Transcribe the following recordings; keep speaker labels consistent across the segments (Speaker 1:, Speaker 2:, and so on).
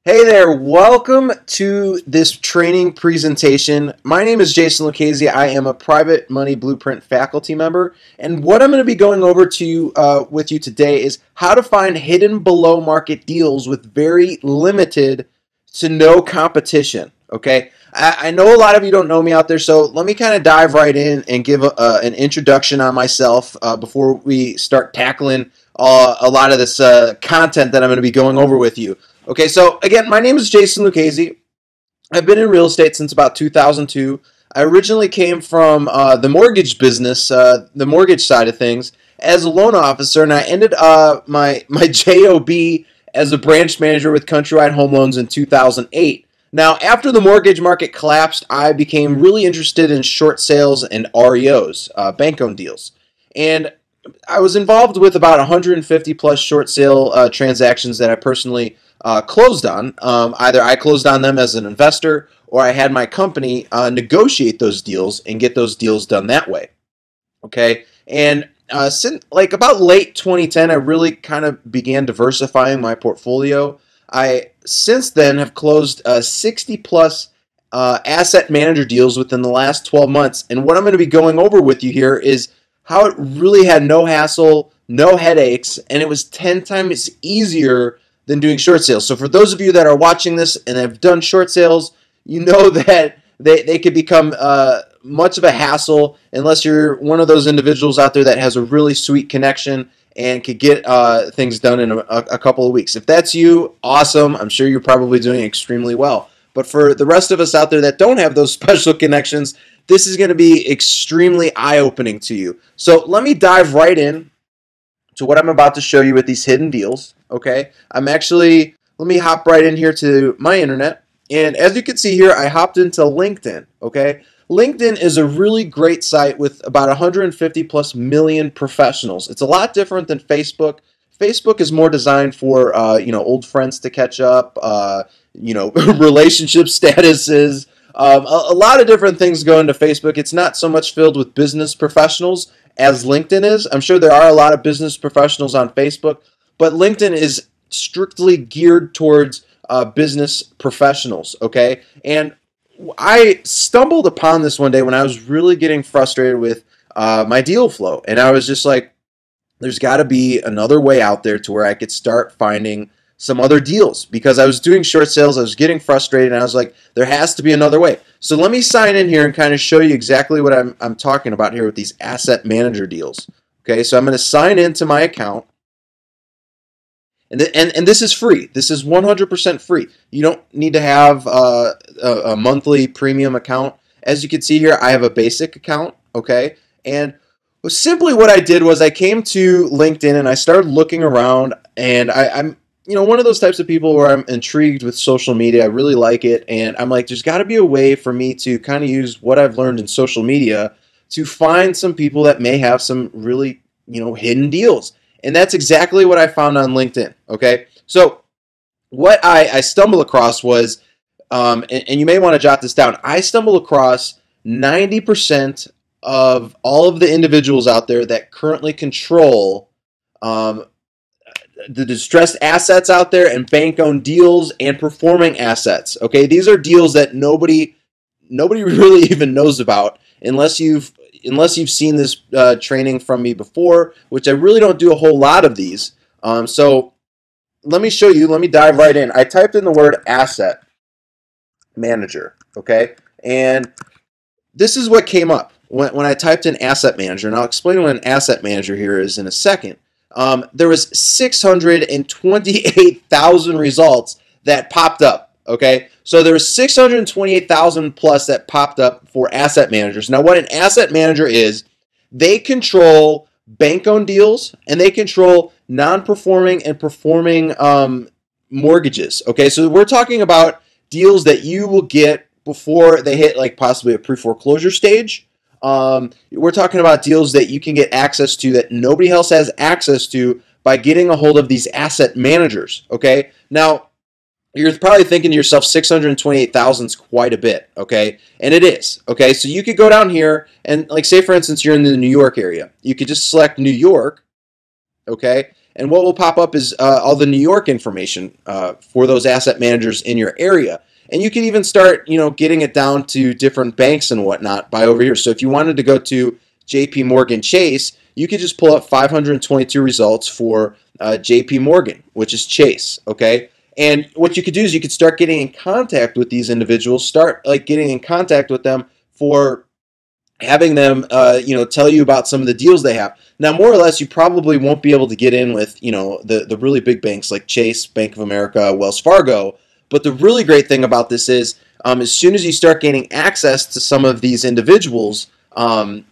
Speaker 1: Hey there, welcome to this training presentation. My name is Jason Lucchese. I am a Private Money Blueprint faculty member, and what I'm going to be going over with you today is how to find hidden below market deals with very limited to no competition. Okay, I know a lot of you don't know me out there, so let me kind of dive right in and give an introduction on myself before we start tackling a lot of this content that I'm going to be going over with you. Okay, so again, my name is Jason Lucchese. I've been in real estate since about 2002. I originally came from the mortgage business, the mortgage side of things, as a loan officer, and I ended my job as a branch manager with Countrywide Home Loans in 2008. Now, after the mortgage market collapsed, I became really interested in short sales and REOs, bank-owned deals, and I was involved with about 150 plus short sale transactions that I personally closed on. Either I closed on them as an investor, or I had my company negotiate those deals and get those deals done that way. Okay, and since like about late 2010, I really kind of began diversifying my portfolio. I since then have closed 60 plus asset manager deals within the last 12 months, and what I'm going to be going over with you here is how it really had no hassle, no headaches, and it was 10 times easier than doing short sales. So for those of you that are watching this and have done short sales, you know that they could become much of a hassle unless you're one of those individuals out there that has a really sweet connection and could get things done in a couple of weeks. If that's you, awesome. I'm sure you're probably doing extremely well. But for the rest of us out there that don't have those special connections, this is going to be extremely eye-opening to you. So let me dive right in to what I'm about to show you with these hidden deals. Okay, let me hop right in here to my internet. And as you can see here, I hopped into LinkedIn. Okay, LinkedIn is a really great site with about 150 plus million professionals. It's a lot different than Facebook. Facebook is more designed for old friends to catch up, relationship statuses. A lot of different things go into Facebook. It's not so much filled with business professionals as LinkedIn is. I'm sure there are a lot of business professionals on Facebook, but LinkedIn is strictly geared towards business professionals, okay? And I stumbled upon this one day when I was really getting frustrated with my deal flow, and I was just like, there's got to be another way out there to where I could start finding some other deals, because I was doing short sales, I was getting frustrated, and I was like, there has to be another way. So let me sign in here and kind of show you exactly what I'm talking about here with these asset manager deals. Okay, so I'm going to sign into my account, and this is free. This is 100% free. You don't need to have a monthly premium account. As you can see here, I have a basic account, okay, and simply what I did was I came to LinkedIn and I started looking around, and I'm one of those types of people where I'm intrigued with social media. I really like it, and I'm like, there's got to be a way for me to kind of use what I've learned in social media to find some people that may have some really, hidden deals. And that's exactly what I found on LinkedIn, okay? So what I stumbled across was, and you may want to jot this down, I stumbled across 90% of all of the individuals out there that currently control the distressed assets out there and bank-owned deals and performing assets. Okay, these are deals that nobody really even knows about unless you've seen this training from me before, which I really don't do a whole lot of these. So let me show you. Let me dive right in. I typed in the word asset manager. Okay, and this is what came up when I typed in asset manager, and I'll explain what an asset manager here is in a second. There was 628,000 results that popped up, okay? So there was 628,000 plus that popped up for asset managers. Now, what an asset manager is, they control bank-owned deals, and they control non-performing and performing mortgages, okay? So we're talking about deals that you will get before they hit like possibly a pre-foreclosure stage. We're talking about deals that you can get access to that nobody else has access to by getting a hold of these asset managers, okay? Now, you're probably thinking to yourself, 628,000 is quite a bit, okay? And it is, okay? So you could go down here and, like, say, for instance, you're in the New York area. You could just select New York, okay? And what will pop up is all the New York information for those asset managers in your area. And you can even start, getting it down to different banks and whatnot by over here. So if you wanted to go to JP Morgan Chase, you could just pull up 522 results for JP Morgan, which is Chase, okay? And what you could do is you could start getting in contact with these individuals, start getting in contact with them for having them, tell you about some of the deals they have. Now, more or less, you probably won't be able to get in with, the really big banks like Chase, Bank of America, Wells Fargo. But the really great thing about this is, as soon as you start gaining access to some of these individuals,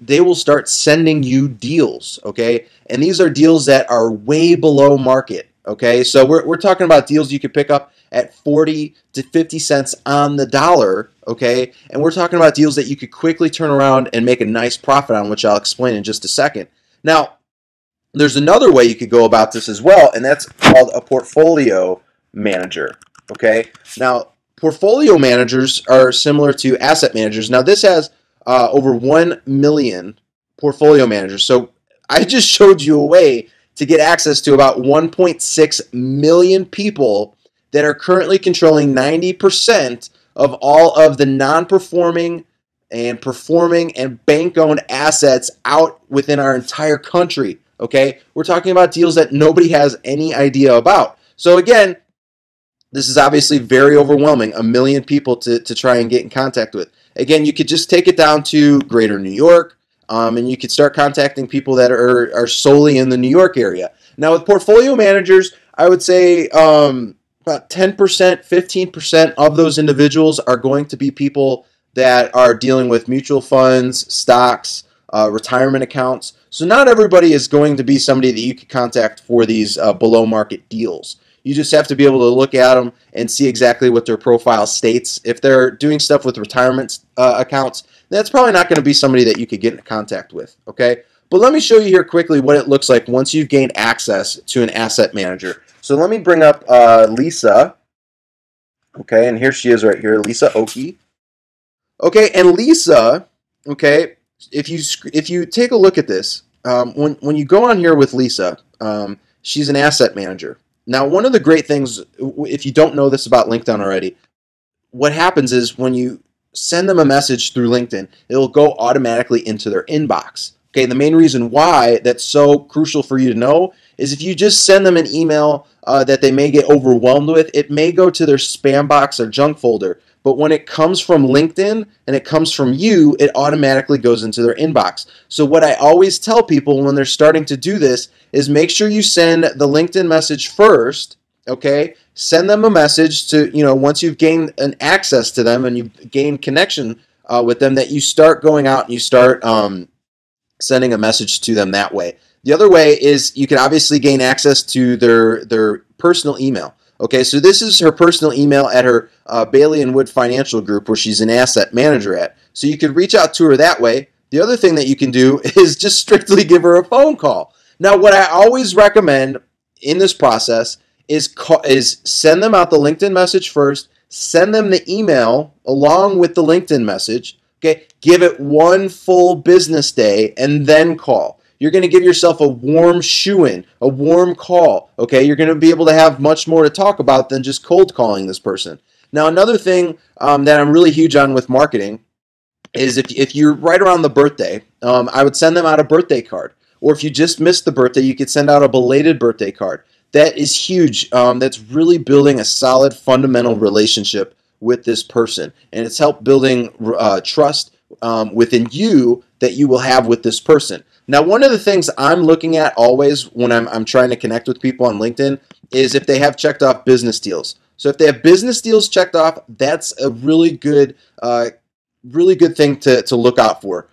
Speaker 1: they will start sending you deals, okay? And these are deals that are way below market, okay? So we're talking about deals you could pick up at 40 to 50 cents on the dollar, okay? And we're talking about deals that you could quickly turn around and make a nice profit on, which I'll explain in just a second. Now, there's another way you could go about this as well, and that's called a portfolio manager, okay? Now, portfolio managers are similar to asset managers. Now, this has over 1 million portfolio managers. So I just showed you a way to get access to about 1.6 million people that are currently controlling 90% of all of the non-performing and performing and bank-owned assets out within our entire country, okay? We're talking about deals that nobody has any idea about. So again, this is obviously very overwhelming, 1 million people to try and get in contact with. Again, you could just take it down to greater New York, and you could start contacting people that are solely in the New York area. Now, with portfolio managers, I would say about 10%, 15% of those individuals are going to be people that are dealing with mutual funds, stocks, retirement accounts. So not everybody is going to be somebody that you could contact for these below market deals. You just have to be able to look at them and see exactly what their profile states. If they're doing stuff with retirement accounts, that's probably not going to be somebody that you could get in contact with, okay? But let me show you here quickly what it looks like once you've gained access to an asset manager. So let me bring up Lisa, okay, and here she is right here, Lisa Oki. Okay, and Lisa, okay, if you take a look at this, when you go on here with Lisa, she's an asset manager. Now, one of the great things, if you don't know this about LinkedIn already, what happens is when you send them a message through LinkedIn, it'll go automatically into their inbox. Okay, the main reason why that's so crucial for you to know is if you just send them an email that they may get overwhelmed with, it may go to their spam box or junk folder. But when it comes from LinkedIn and it comes from you, it automatically goes into their inbox. So what I always tell people when they're starting to do this is make sure you send the LinkedIn message first, okay? Send them a message to, once you've gained an access to them and you've gained connection with them, that you start going out and you start sending a message to them that way. The other way is you can obviously gain access to their personal email. Okay, so this is her personal email at her Bailey & Wood Financial Group, where she's an asset manager at. So you could reach out to her that way. The other thing that you can do is just strictly give her a phone call. Now, what I always recommend in this process is send them out the LinkedIn message first, send them the email along with the LinkedIn message, okay? Give it one full business day and then call. You're going to give yourself a warm shoo-in, a warm call, okay? You're going to be able to have much more to talk about than just cold calling this person. Now, another thing that I'm really huge on with marketing is if you're right around the birthday, I would send them out a birthday card. Or if you just missed the birthday, you could send out a belated birthday card. That is huge. That's really building a solid fundamental relationship with this person. And it's helped building trust within you that you will have with this person. Now, one of the things I'm looking at always when I'm trying to connect with people on LinkedIn is if they have checked off business deals. So if they have business deals checked off, that's a really good thing to look out for.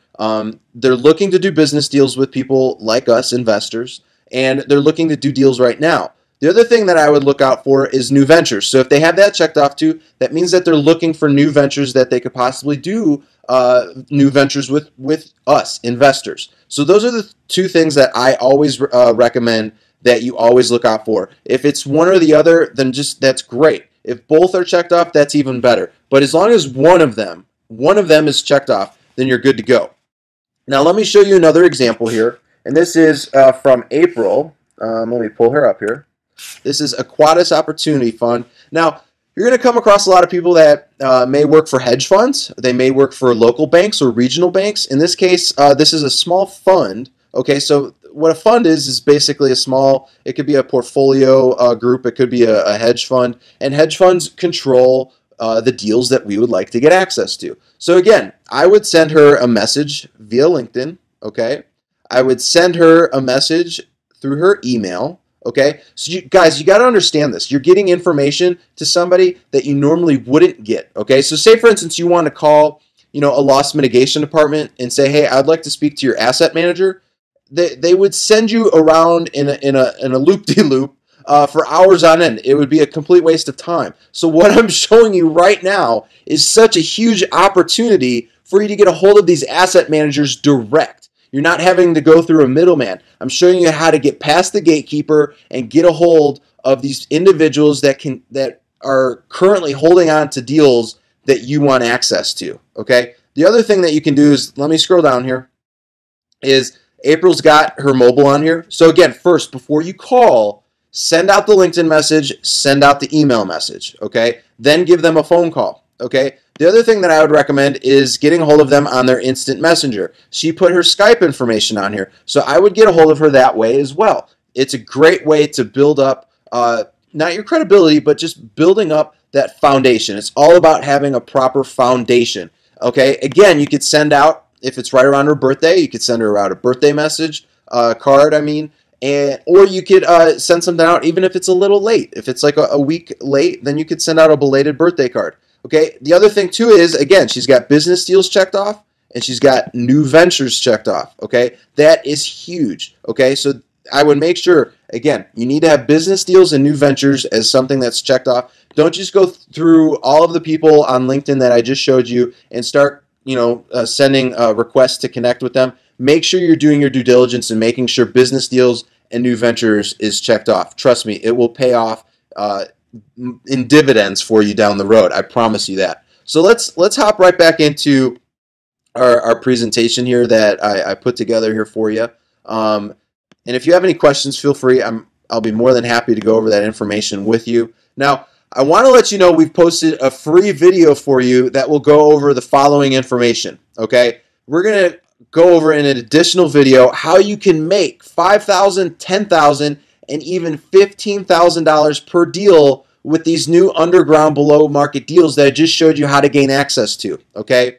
Speaker 1: They're looking to do business deals with people like us, investors, and they're looking to do deals right now. The other thing that I would look out for is new ventures. So if they have that checked off too, that means that they're looking for new ventures that they could possibly do new ventures with us, investors. So those are the two things that I always recommend that you always look out for. If it's one or the other, then that's great. If both are checked off, that's even better. But as long as one of them is checked off, then you're good to go. Now let me show you another example here, and this is from April. Let me pull her up here. This is Aquitas Opportunity Fund. Now, you're going to come across a lot of people that may work for hedge funds. They may work for local banks or regional banks. In this case, this is a small fund. Okay, so what a fund is basically a small, it could be a portfolio group, it could be a hedge fund, and hedge funds control the deals that we would like to get access to. So again, I would send her a message via LinkedIn, okay? I would send her a message through her email, okay? So you guys, you got to understand this. You're getting information to somebody that you normally wouldn't get, okay? So say, for instance, you want to call, a loss mitigation department and say, hey, I'd like to speak to your asset manager. They would send you around in a loop-de-loop for hours on end. It would be a complete waste of time. So what I'm showing you right now is such a huge opportunity for you to get a hold of these asset managers direct. You're not having to go through a middleman. I'm showing you how to get past the gatekeeper and get a hold of these individuals that are currently holding on to deals that you want access to. Okay. The other thing that you can do is, let me scroll down here, is April's got her mobile on here. So again, first, before you call, send out the LinkedIn message, send out the email message, okay? Then give them a phone call, okay? The other thing that I would recommend is getting a hold of them on their instant messenger. She put her Skype information on here, so I would get a hold of her that way as well. It's a great way to build up, not your credibility, but just building up that foundation. It's all about having a proper foundation, okay? Again, you could send out, if it's right around her birthday, you could send her out a birthday message, card, or you could send something out even if it's a little late. If it's like a week late, then you could send out a belated birthday card. Okay. The other thing too is, again, she's got business deals checked off and she's got new ventures checked off. Okay. That is huge. Okay. So I would make sure, again, you need to have business deals and new ventures as something that's checked off. Don't just go through all of the people on LinkedIn that I just showed you and start sending requests to connect with them. Make sure you're doing your due diligence and making sure business deals and new ventures is checked off. Trust me, it will pay off in dividends for you down the road. I promise you that. So let's hop right back into our presentation here that I put together here for you. And if you have any questions, feel free. I'll be more than happy to go over that information with you. Now, I want to let you know we've posted a free video for you that will go over the following information, okay? We're going to go over in an additional video how you can make $5,000, $10,000, and even $15,000 per deal with these new underground below market deals that I just showed you how to gain access to, okay?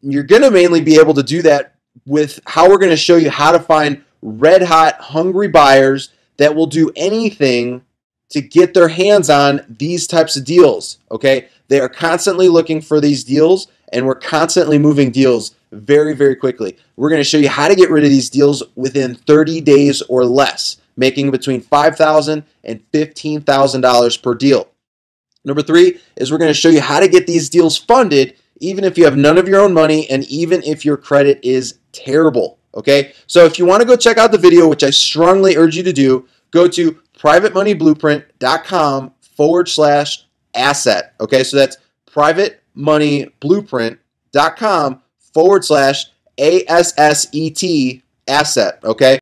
Speaker 1: You're going to mainly be able to do that with how we're going to show you how to find red-hot, hungry buyers that will do anything to get their hands on these types of deals, okay? They are constantly looking for these deals, and we're constantly moving deals very, very quickly. We're going to show you how to get rid of these deals within 30 days or less, making between $5,000 and $15,000 per deal. Number 3 is we're going to show you how to get these deals funded even if you have none of your own money and even if your credit is terrible, okay? So if you want to go check out the video, which I strongly urge you to do, go to privatemoneyblueprint.com/asset. Okay, so that's privatemoneyblueprint.com/ASSET asset. Okay,